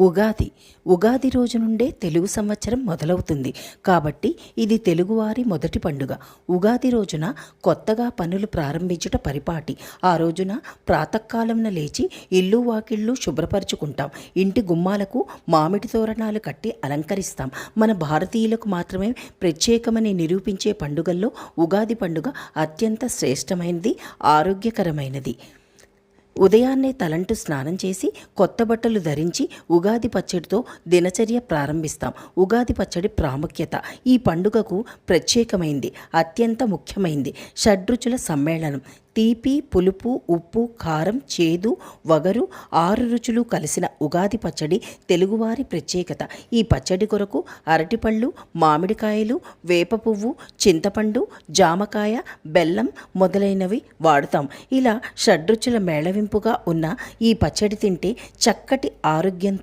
ఉగాది. ఉగాది రోజు నుండే తెలుగు సంవత్సరం మొదలవుతుంది. కాబట్టి ఇది తెలుగువారి మొదటి పండుగ. ఉగాది రోజున కొత్తగా పనులు ప్రారంభించుట పరిపాటి. ఆ రోజున ప్రాతకాలంన లేచి ఇల్లు వాకిళ్ళు శుభ్రపరచుకుంటాం. ఇంటి గుమ్మాలకు మామిడి తోరణాలు కట్టి అలంకరిస్తాం. మన భారతీయులకు మాత్రమే ప్రత్యేకమని నిరూపించే పండుగల్లో ఉగాది పండుగ అత్యంత శ్రేష్టమైనది, ఆరోగ్యకరమైనది. ఉదయాన్నే తలంటు స్నానం చేసి కొత్త బట్టలు ధరించి ఉగాది పచ్చడితో దినచర్య ప్రారంభిస్తాం. ఉగాది పచ్చడి ప్రాముఖ్యత ఈ పండుగకు ప్రత్యేకమైంది, అత్యంత ముఖ్యమైంది. షడ్రుచుల సమ్మేళనం. తీపి, పులుపు, ఉప్పు, కారం, చేదు, వగరు 6 రుచులు కలిసిన ఉగాది పచ్చడి తెలుగువారి ప్రత్యేకత. ఈ పచ్చడి కొరకు అరటిపళ్ళు, మామిడికాయలు, వేప పువ్వు, చింతపండు, జామకాయ, బెల్లం మొదలైనవి వాడుతాం. ఇలా షడ్రుచుల మేళవింపుగా ఉన్న ఈ పచ్చడి తింటే చక్కటి ఆరోగ్యంతో